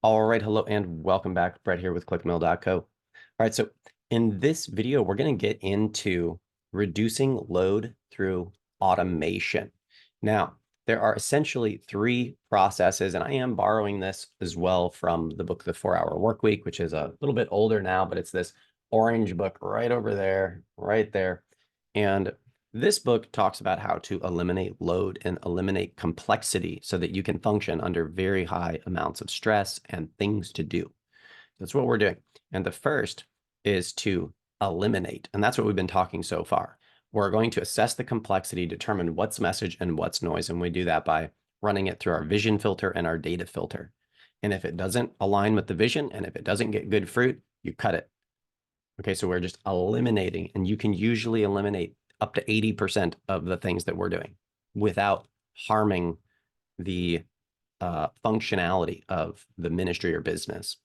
All right, hello and welcome back. Brett here with clickmill.co. All right, so in this video, we're going to get into reducing load through automation. Now, there are essentially three processes, and I am borrowing this as well from the book, The 4-Hour Workweek, which is a little bit older now, but it's this orange book right over there, right there. And this book talks about how to eliminate load and eliminate complexity so that you can function under very high amounts of stress and things to do. That's what we're doing. And the first is to eliminate. And that's what we've been talking so far. We're going to assess the complexity, determine what's message and what's noise. And we do that by running it through our vision filter and our data filter. And if it doesn't align with the vision and if it doesn't get good fruit, you cut it. Okay, so we're just eliminating, and you can usually eliminate up to 80% of the things that we're doing without harming the functionality of the ministry or business.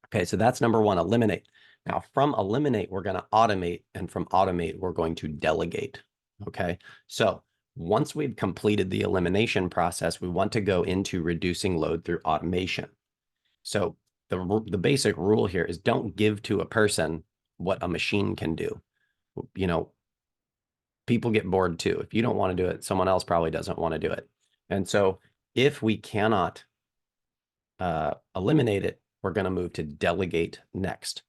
Okay, so that's number one, eliminate. Now, from eliminate, we're going to automate, and from automate, we're going to delegate. Okay, so once we've completed the elimination process, we want to go into reducing load through automation. So the basic rule here is don't give to a person what a machine can do. You know, people get bored too. If you don't want to do it, someone else probably doesn't want to do it. And so if we cannot eliminate it, we're going to move to delegate next.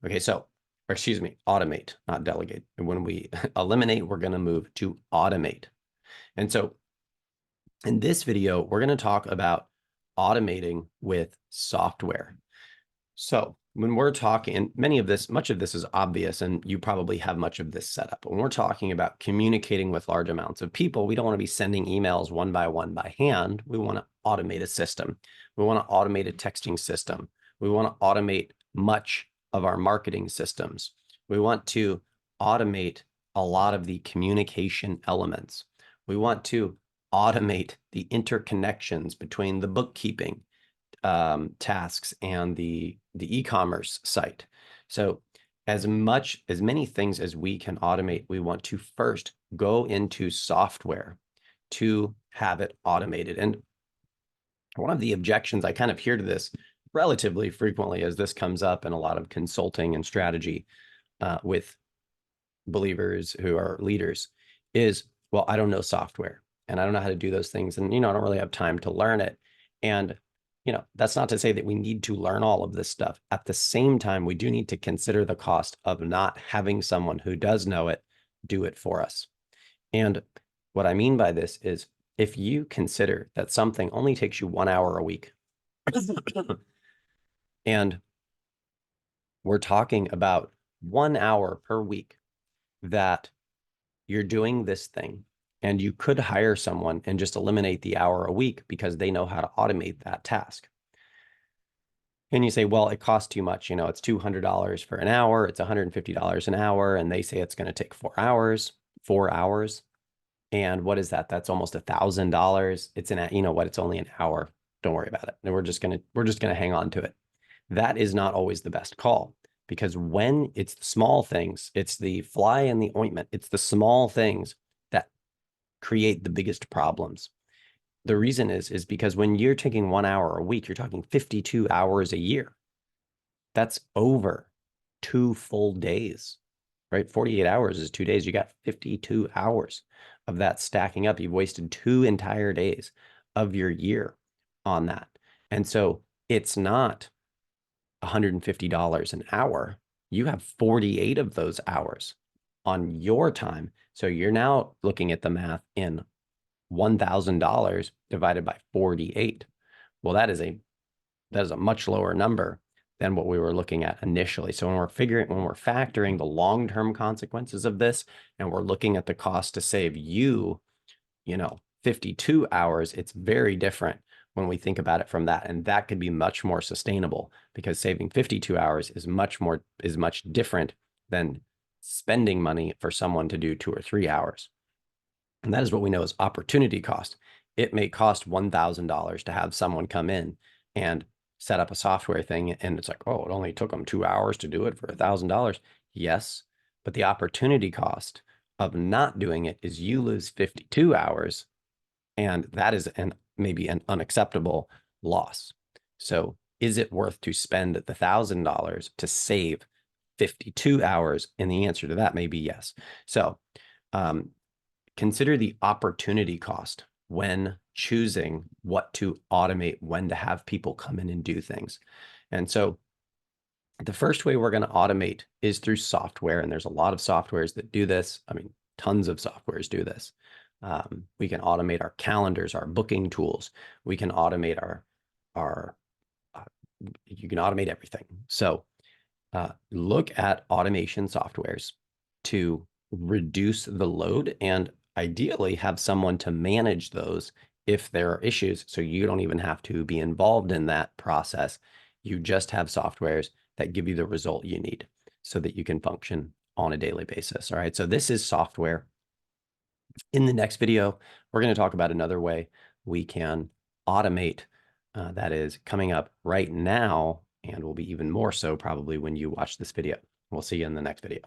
Okay, so, or excuse me, automate, not delegate. And when we eliminate, we're going to move to automate. And so in this video, we're going to talk about automating with software. So when we're talking, much of this is obvious, and you probably have much of this set up. When we're talking about communicating with large amounts of people, we don't want to be sending emails one by hand. We want to automate a system. We want to automate a texting system. We want to automate much of our marketing systems. We want to automate a lot of the communication elements. We want to automate the interconnections between the bookkeeping tasks and the e-commerce site. So as many things as we can automate, we want to first go into software to have it automated. And one of the objections, I kind of hear to this relatively frequently as this comes up in a lot of consulting and strategy with believers who are leaders, is, well, I don't know software and I don't know how to do those things. And, I don't really have time to learn it. And that's not to say that we need to learn all of this stuff. At the same time, we do need to consider the cost of not having someone who does know it do it for us. And what I mean by this is if you consider that something only takes you 1 hour a week, and we're talking about 1 hour per week that you're doing this thing, and you could hire someone and just eliminate the hour a week because they know how to automate that task. And you say, well, it costs too much. It's $200 for an hour. It's $150 an hour. And they say it's going to take 4 hours. And what is that? That's almost $1,000. It's it's only an hour. Don't worry about it. And we're just going to hang on to it. That is not always the best call, because when it's the small things, it's the fly in the ointment. It's the small things that create the biggest problems. The reason is because when you're taking 1 hour a week, you're talking 52 hours a year. That's over 2 full days, right? 48 hours is 2 days. You got 52 hours of that stacking up. You've wasted 2 entire days of your year on that. And so it's not $150 an hour. You have 48 of those hours on your time. So you're now looking at the math in $1,000 divided by 48. Well, that is a much lower number than what we were looking at initially. So when we're factoring the long-term consequences of this, and we're looking at the cost to save you, 52 hours, it's very different when we think about it from that. And that could be much more sustainable, because saving 52 hours is much different than spending money for someone to do 2 or 3 hours. And that is what we know as opportunity cost. It may cost $1,000 to have someone come in and set up a software thing. And it's like, oh, it only took them 2 hours to do it for $1,000. Yes, but the opportunity cost of not doing it is you lose 52 hours. And that is maybe an unacceptable loss. So is it worth to spend the $1,000 to save 52 hours? And the answer to that may be yes. So consider the opportunity cost when choosing what to automate, when to have people come in and do things. And so the first way we're going to automate is through software. And there's a lot of softwares that do this. I mean, tons of softwares do this. We can automate our calendars, our booking tools. We can automate you can automate everything. So look at automation softwares to reduce the load and ideally have someone to manage those if there are issues. So you don't even have to be involved in that process. You just have softwares that give you the result you need so that you can function on a daily basis. All right. So this is software. In the next video, we're going to talk about another way we can automate that is coming up right now and will be even more so probably when you watch this video. We'll see you in the next video.